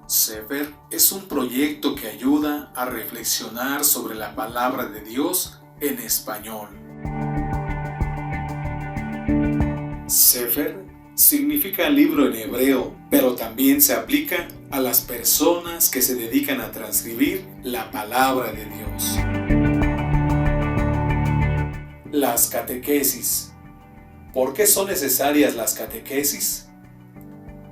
Sefer es un proyecto que ayuda a reflexionar sobre la palabra de Dios en español. Sefer significa libro en hebreo, pero también se aplica a las personas que se dedican a transcribir la palabra de Dios. Las catequesis. ¿Por qué son necesarias las catequesis?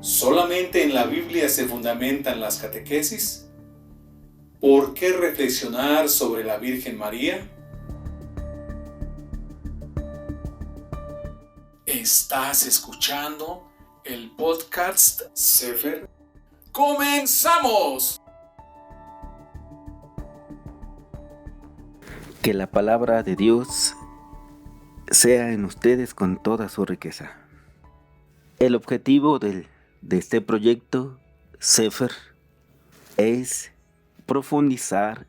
¿Solamente en la Biblia se fundamentan las catequesis? ¿Por qué reflexionar sobre la Virgen María? Estás escuchando el podcast Sefer. ¡Comenzamos! Que la palabra de Dios sea en ustedes con toda su riqueza. El objetivo de este proyecto Sefer es profundizar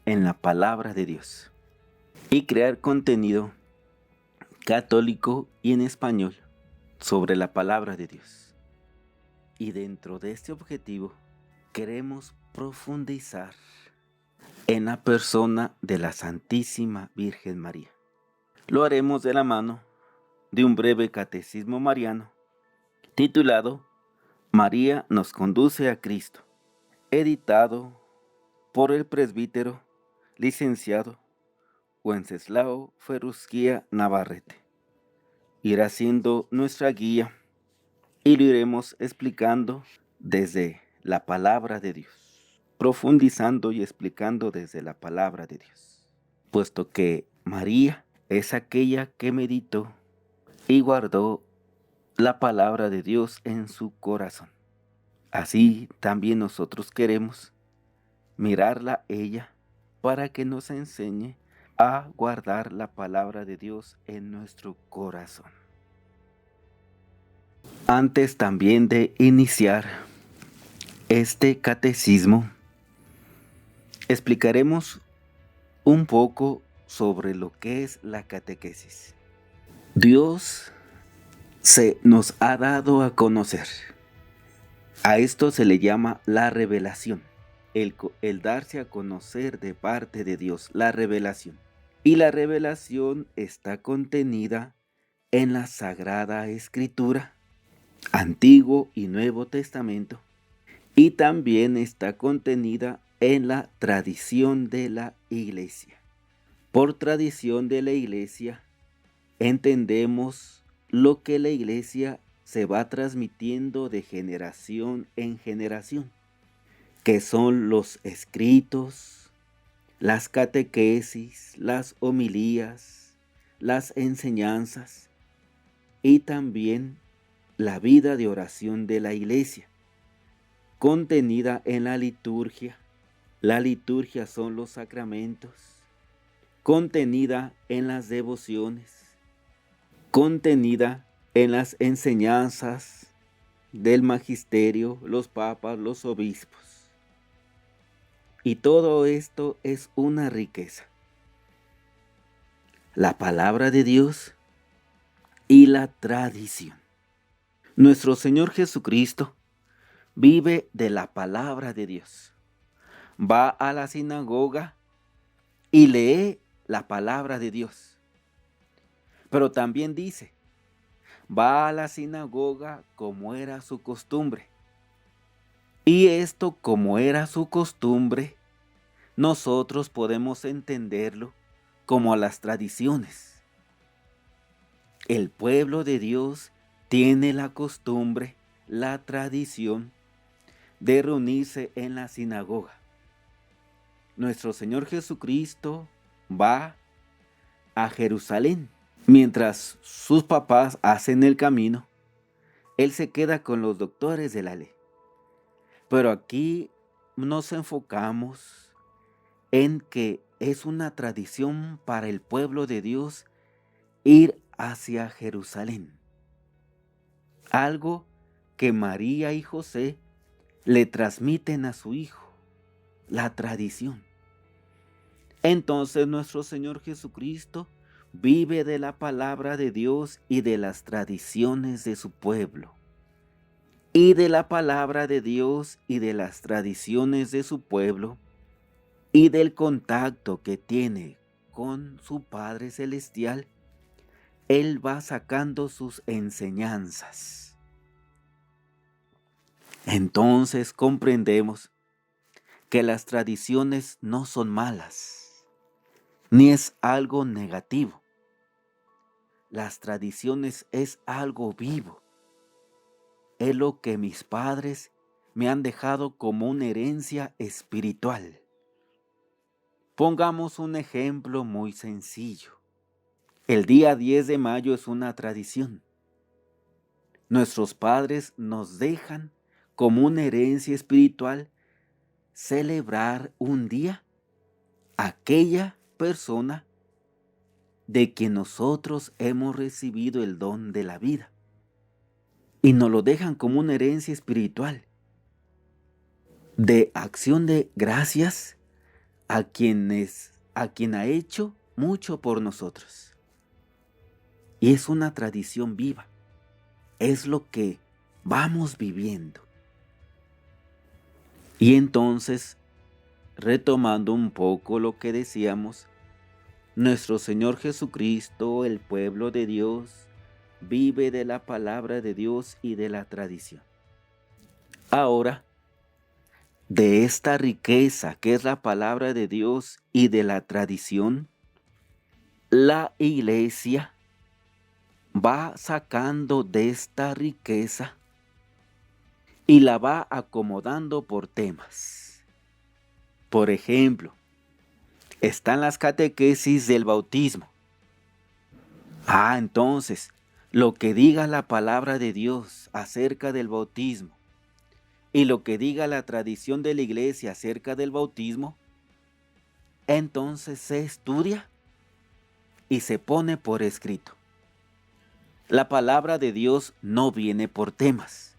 en la palabra de Dios y crear contenido católico y en español sobre la palabra de Dios. Y dentro de este objetivo queremos profundizar en la persona de la Santísima Virgen María. Lo haremos de la mano de un breve catecismo mariano titulado María nos conduce a Cristo, editado por el presbítero licenciado Wenceslao Ferrusquía Navarrete. Irá siendo nuestra guía y lo iremos explicando desde la palabra de Dios, profundizando y explicando desde la palabra de Dios, puesto que María es aquella que meditó y guardó la palabra de Dios en su corazón. Así también nosotros queremos mirarla ella para que nos enseñe a guardar la palabra de Dios en nuestro corazón. Antes también de iniciar este catecismo, explicaremos un poco sobre lo que es la catequesis. Dios se nos ha dado a conocer. A esto se le llama la revelación, el darse a conocer de parte de Dios, la revelación. Y la revelación está contenida en la Sagrada Escritura, Antiguo y Nuevo Testamento, y también está contenida en la tradición de la Iglesia. Por tradición de la Iglesia, entendemos lo que la Iglesia se va transmitiendo de generación en generación, que son los escritos, las catequesis, las homilías, las enseñanzas y también la vida de oración de la Iglesia, contenida en la liturgia. La liturgia son los sacramentos, contenida en las devociones, contenida en las enseñanzas del magisterio, los papas, los obispos. Y todo esto es una riqueza. La palabra de Dios y la tradición. Nuestro Señor Jesucristo vive de la palabra de Dios. Va a la sinagoga y lee la palabra de Dios. Pero también dice, va a la sinagoga como era su costumbre. Y esto, como era su costumbre, nosotros podemos entenderlo como las tradiciones. El pueblo de Dios tiene la costumbre, la tradición de reunirse en la sinagoga. Nuestro Señor Jesucristo va a Jerusalén. Mientras sus papás hacen el camino, Él se queda con los doctores de la ley. Pero aquí nos enfocamos en que es una tradición para el pueblo de Dios ir hacia Jerusalén. Algo que María y José le transmiten a su hijo, la tradición. Entonces nuestro Señor Jesucristo vive de la palabra de Dios y de las tradiciones de su pueblo. y de la palabra de Dios y de las tradiciones de su pueblo y del contacto que tiene con su Padre Celestial, él va sacando sus enseñanzas. Entonces comprendemos que las tradiciones no son malas, ni es algo negativo. Las tradiciones es algo vivo. Es lo que mis padres me han dejado como una herencia espiritual. Pongamos un ejemplo muy sencillo. El día 10 de mayo es una tradición. Nuestros padres nos dejan como una herencia espiritual celebrar un día a aquella persona de quien nosotros hemos recibido el don de la vida. Y nos lo dejan como una herencia espiritual de acción de gracias a quien ha hecho mucho por nosotros. Y es una tradición viva. Es lo que vamos viviendo. Y entonces, retomando un poco lo que decíamos, nuestro Señor Jesucristo, el pueblo de Dios, vive de la palabra de Dios y de la tradición. Ahora, de esta riqueza que es la palabra de Dios y de la tradición, la iglesia va sacando de esta riqueza y la va acomodando por temas. Por ejemplo, están las catequesis del bautismo. Entonces, lo que diga la palabra de Dios acerca del bautismo y lo que diga la tradición de la iglesia acerca del bautismo, entonces se estudia y se pone por escrito. La palabra de Dios no viene por temas.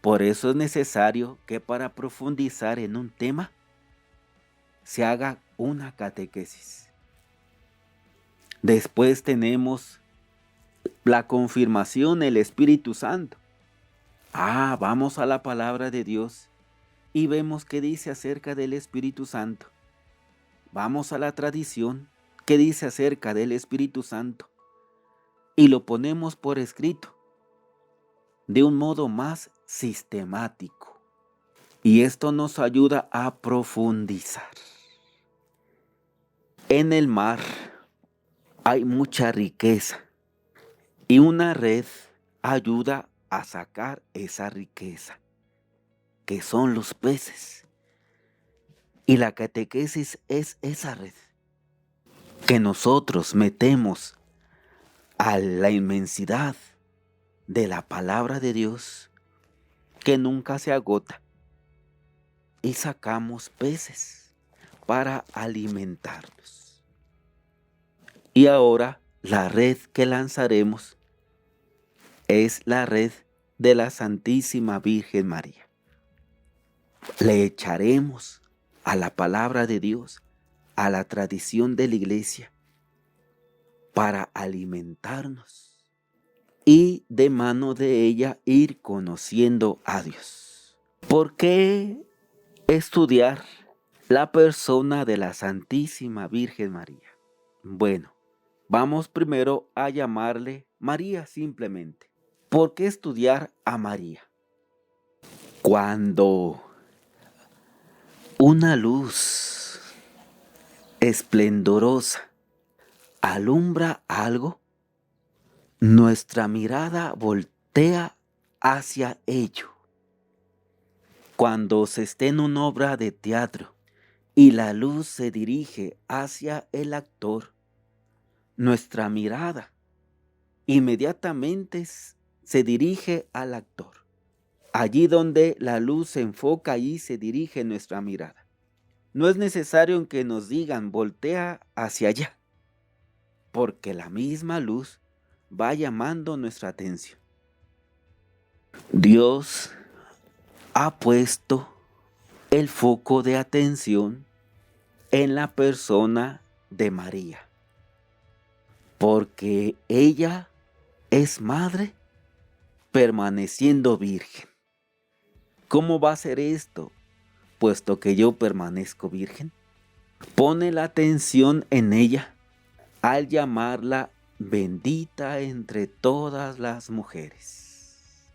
Por eso es necesario que para profundizar en un tema se haga una catequesis. Después tenemos la confirmación del Espíritu Santo. Vamos a la palabra de Dios y vemos qué dice acerca del Espíritu Santo. Vamos a la tradición, qué dice acerca del Espíritu Santo. Y lo ponemos por escrito, de un modo más sistemático. Y esto nos ayuda a profundizar. En el mar hay mucha riqueza y una red ayuda a sacar esa riqueza, que son los peces. Y la catequesis es esa red que nosotros metemos a la inmensidad de la palabra de Dios, que nunca se agota, y sacamos peces para alimentarnos. Y ahora la red que lanzaremos es la red de la Santísima Virgen María. Le echaremos a la palabra de Dios, a la tradición de la iglesia, para alimentarnos y de mano de ella ir conociendo a Dios. ¿Por qué estudiar la persona de la Santísima Virgen María? Bueno, vamos primero a llamarle María simplemente. ¿Por qué estudiar a María? Cuando una luz esplendorosa alumbra algo, nuestra mirada voltea hacia ello. Cuando se esté en una obra de teatro y la luz se dirige hacia el actor, nuestra mirada inmediatamente se dirige al actor. Allí donde la luz se enfoca, allí se dirige nuestra mirada. No es necesario que nos digan voltea hacia allá, porque la misma luz va llamando nuestra atención. Dios ha puesto el foco de atención en la persona de María, porque ella es madre permaneciendo virgen. ¿Cómo va a ser esto, puesto que yo permanezco virgen? Pone la atención en ella al llamarla bendita entre todas las mujeres.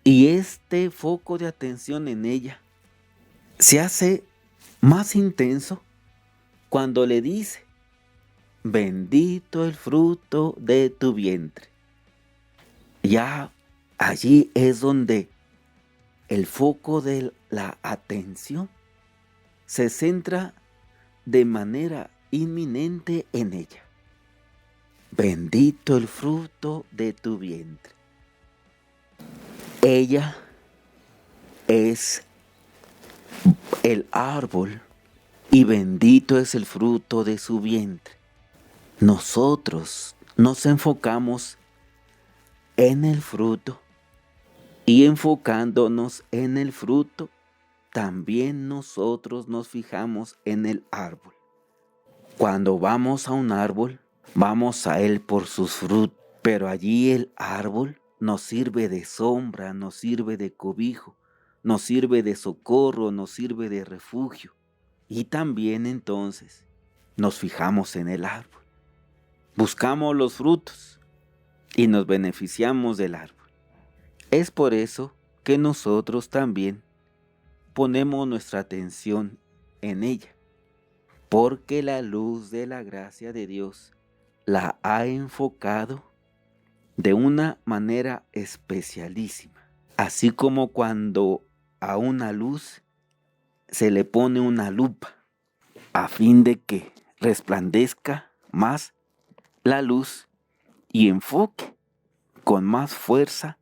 Y este foco de atención en ella se hace más intenso cuando le dice, bendito el fruto de tu vientre. Ya allí es donde el foco de la atención se centra de manera inminente en ella. Bendito el fruto de tu vientre. Ella es el árbol y bendito es el fruto de su vientre. Nosotros nos enfocamos en el fruto y enfocándonos en el fruto, también nosotros nos fijamos en el árbol. Cuando vamos a un árbol, vamos a él por sus frutos, pero allí el árbol nos sirve de sombra, nos sirve de cobijo, nos sirve de socorro, nos sirve de refugio. Y también entonces nos fijamos en el árbol. Buscamos los frutos y nos beneficiamos del árbol. Es por eso que nosotros también ponemos nuestra atención en ella, porque la luz de la gracia de Dios la ha enfocado de una manera especialísima. Así como cuando a una luz se le pone una lupa a fin de que resplandezca más la luz y enfoque con más fuerza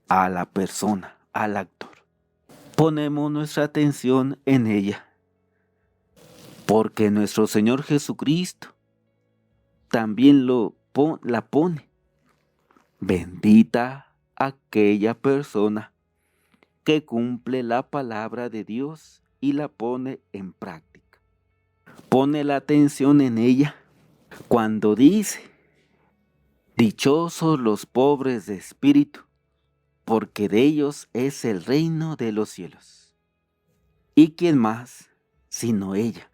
a la persona, al actor. Ponemos nuestra atención en ella porque nuestro Señor Jesucristo también la pone. Bendita aquella persona que cumple la palabra de Dios y la pone en práctica. Pone la atención en ella cuando dice, dichosos los pobres de espíritu, porque de ellos es el reino de los cielos. ¿Y quién más sino ella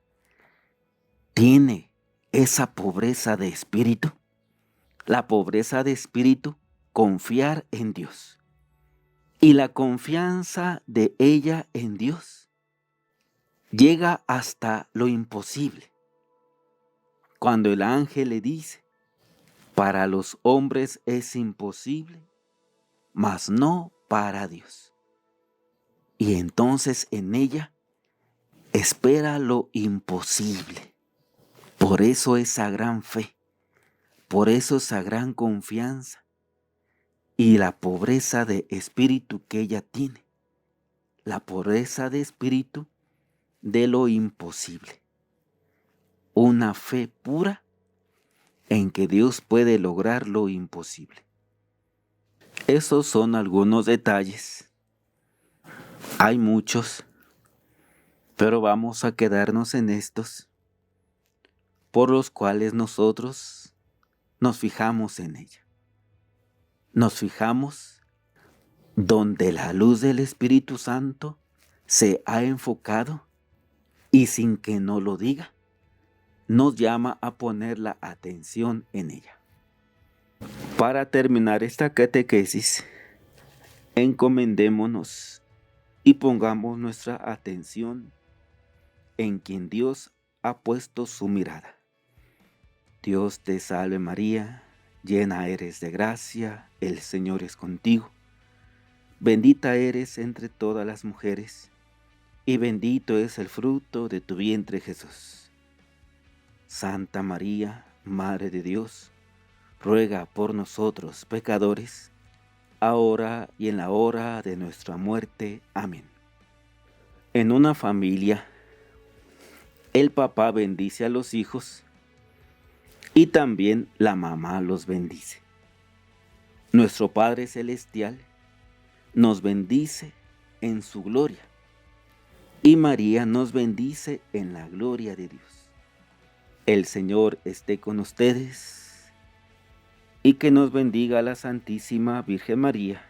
tiene esa pobreza de espíritu? La pobreza de espíritu, confiar en Dios. Y la confianza de ella en Dios llega hasta lo imposible. Cuando el ángel le dice, para los hombres es imposible, mas no para Dios. Y entonces en ella espera lo imposible. Por eso esa gran fe, por eso esa gran confianza y la pobreza de espíritu que ella tiene. La pobreza de espíritu de lo imposible. Una fe pura en que Dios puede lograr lo imposible. Esos son algunos detalles. Hay muchos, pero vamos a quedarnos en estos, por los cuales nosotros nos fijamos en ella. Nos fijamos donde la luz del Espíritu Santo se ha enfocado y sin que nos lo diga, nos llama a poner la atención en ella. Para terminar esta catequesis, encomendémonos y pongamos nuestra atención en quien Dios ha puesto su mirada. Dios te salve María, llena eres de gracia, el Señor es contigo. Bendita eres entre todas las mujeres, y bendito es el fruto de tu vientre Jesús. Santa María, Madre de Dios, ruega por nosotros pecadores, ahora y en la hora de nuestra muerte. Amén. En una familia, el papá bendice a los hijos y también la mamá los bendice. Nuestro Padre Celestial nos bendice en su gloria y María nos bendice en la gloria de Dios. El Señor esté con ustedes y que nos bendiga la Santísima Virgen María,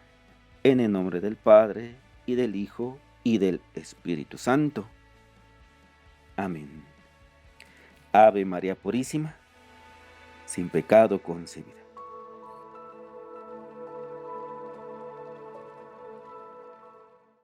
en el nombre del Padre, y del Hijo, y del Espíritu Santo. Amén. Ave María Purísima, sin pecado concebida.